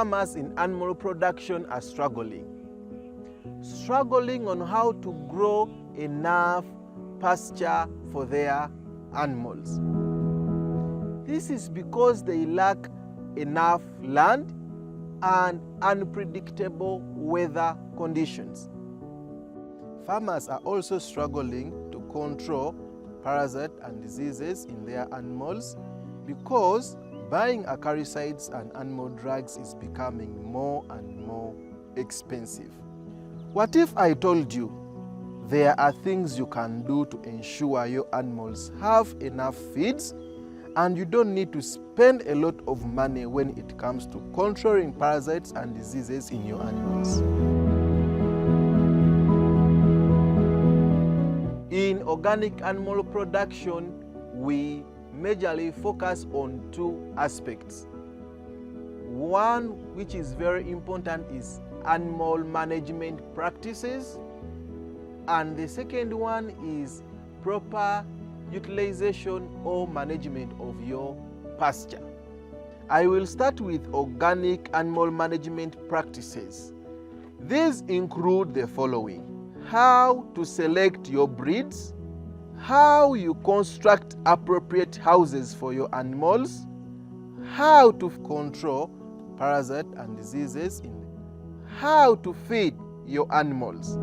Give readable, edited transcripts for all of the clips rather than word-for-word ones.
farmers in animal production are struggling on how to grow enough pasture for their animals. This is because they lack enough land and unpredictable weather conditions. Farmers are also struggling to control parasites and diseases in their animals because buying acaricides and animal drugs is becoming more and more expensive. What if I told you there are things you can do to ensure your animals have enough feeds and you don't need to spend a lot of money when it comes to controlling parasites and diseases in your animals? In organic animal production, we majorly focus on two aspects. One, which is very important, is animal management practices, and the second one is proper utilization or management of your pasture. I will start with organic animal management practices. These include the following: how to select your breeds, how you construct appropriate houses for your animals, how to control parasites and diseases, how to feed your animals.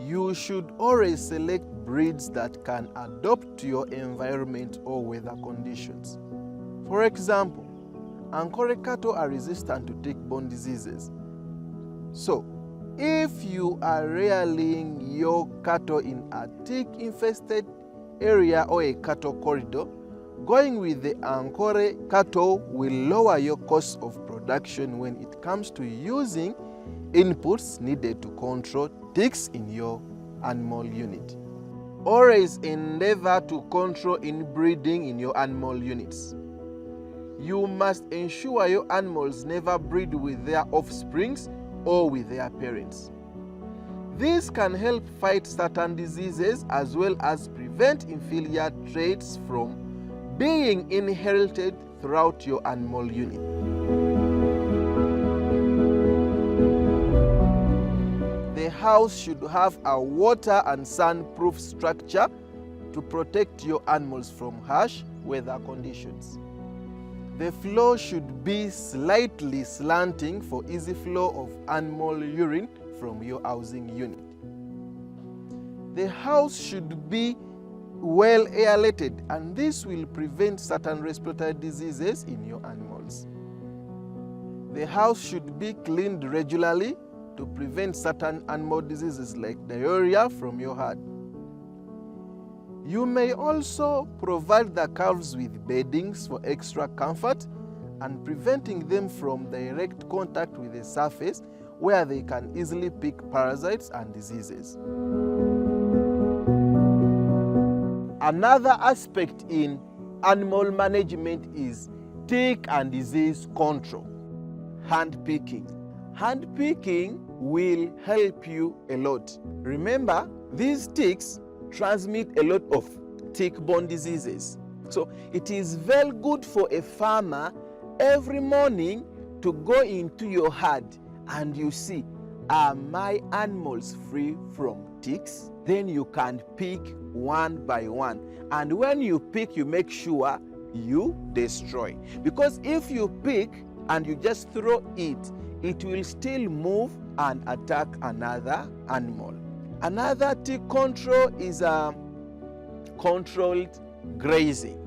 You should always select breeds that can adapt to your environment or weather conditions. For example, Ankole cattle are resistant to tick-borne diseases. So, if you are rearing your cattle in a tick-infested area or a cattle corridor, going with the Ankole cattle will lower your cost of production when it comes to using inputs needed to control ticks in your animal unit. Always endeavor to control inbreeding in your animal units. You must ensure your animals never breed with their offsprings or with their parents. This can help fight certain diseases as well as prevent inferior traits from being inherited throughout your animal unit. The house should have a water and sun-proof structure to protect your animals from harsh weather conditions. The floor should be slightly slanting for easy flow of animal urine from your housing unit. The house should be well aerated, and this will prevent certain respiratory diseases in your animals. The house should be cleaned regularly to prevent certain animal diseases like diarrhea from your herd. You may also provide the calves with beddings for extra comfort and preventing them from direct contact with the surface where they can easily pick parasites and diseases. Another aspect in animal management is tick and disease control. Hand picking. Hand picking will help you a lot. Remember, these ticks transmit a lot of tick-borne diseases. So it is very good for a farmer every morning to go into your herd and you see, are my animals free from ticks? Then you can pick one by one. And when you pick, you make sure you destroy. Because if you pick and you just throw it, it will still move and attack another animal. Another tick control is controlled grazing.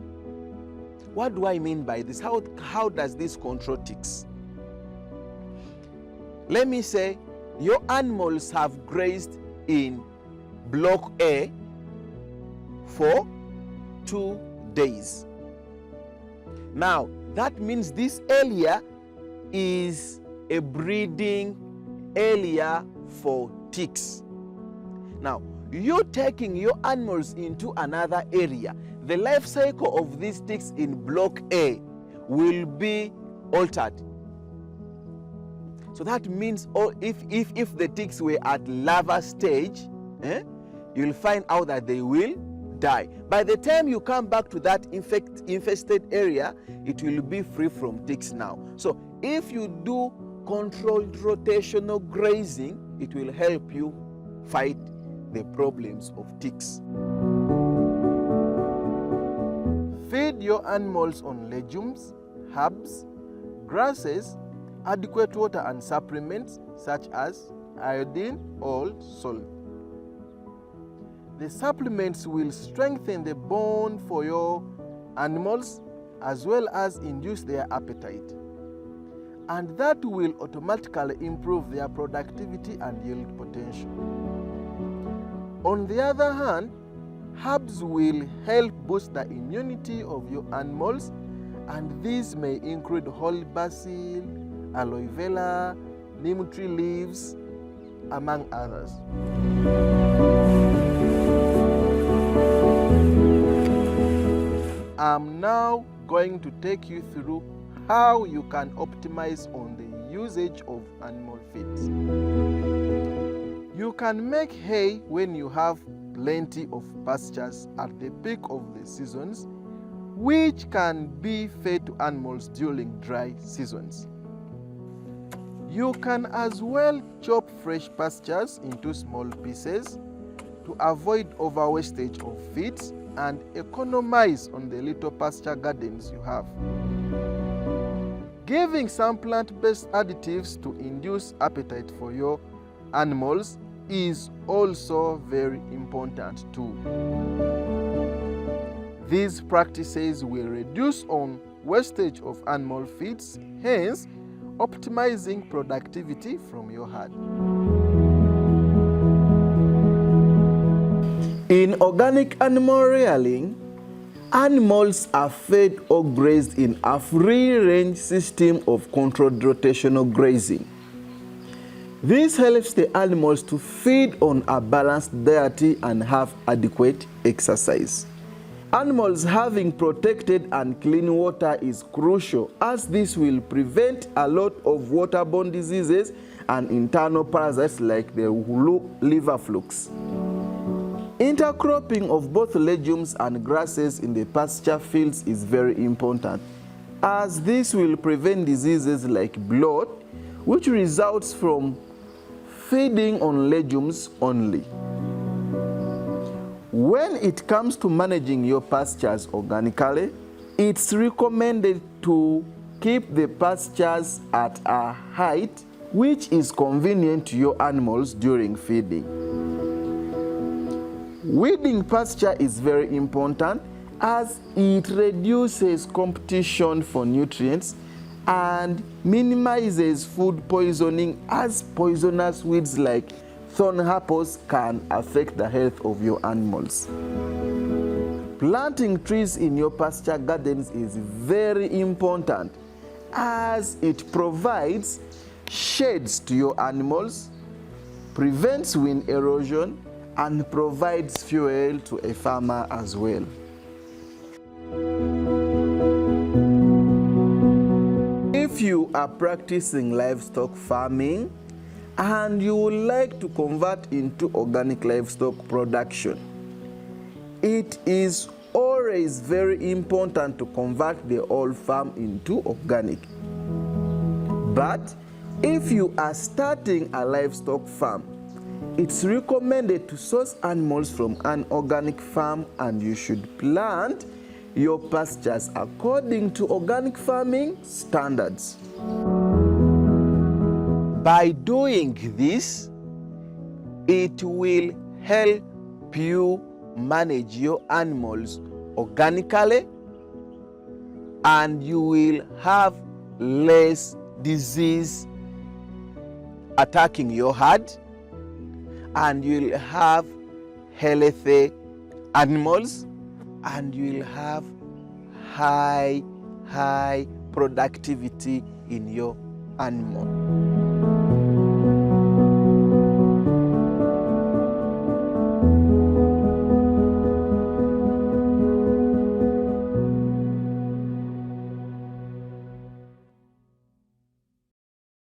What do I mean by this? How does this control ticks? Let me say your animals have grazed in block A for 2 days. Now, that means this area is a breeding area for ticks. Now, you taking your animals into another area, the life cycle of these ticks in block A will be altered. So that means if the ticks were at larva stage, you'll find out that they will die. By the time you come back to that infested area, it will be free from ticks now. So if you do controlled rotational grazing, it will help you fight the problems of ticks. Feed your animals on legumes, herbs, grasses, adequate water and supplements such as iodine or salt. The supplements will strengthen the bone for your animals as well as induce their appetite. And that will automatically improve their productivity and yield potential. On the other hand, herbs will help boost the immunity of your animals, and these may include holy basil, aloe vera, neem tree leaves, among others. I'm now going to take you through how you can optimize on the usage of animal feeds. You can make hay when you have plenty of pastures at the peak of the seasons, which can be fed to animals during dry seasons. You can as well chop fresh pastures into small pieces to avoid overwastage of feeds and economize on the little pasture gardens you have. Giving some plant-based additives to induce appetite for your animals is also very important too. These practices will reduce on wastage of animal feeds, hence optimizing productivity from your herd. In organic animal rearing, animals are fed or grazed in a free-range system of controlled rotational grazing. This helps the animals to feed on a balanced diet and have adequate exercise. Animals having protected and clean water is crucial, as this will prevent a lot of waterborne diseases and internal parasites like the liver flukes. Intercropping of both legumes and grasses in the pasture fields is very important, as this will prevent diseases like bloat, which results from feeding on legumes only. When it comes to managing your pastures organically, it's recommended to keep the pastures at a height which is convenient to your animals during feeding. Weeding pasture is very important, as it reduces competition for nutrients and minimizes food poisoning, as poisonous weeds like thorn apples can affect the health of your animals. Planting trees in your pasture gardens is very important, as it provides shades to your animals, prevents wind erosion, and provides fuel to a farmer as well. If you are practicing livestock farming and you would like to convert into organic livestock production, it is always very important to convert the whole farm into organic. But if you are starting a livestock farm, it's recommended to source animals from an organic farm, and you should plant your pastures according to organic farming standards. By doing this, it will help you manage your animals organically, and you will have less disease attacking your herd, and you'll have healthy animals, and you'll have high productivity in your animal.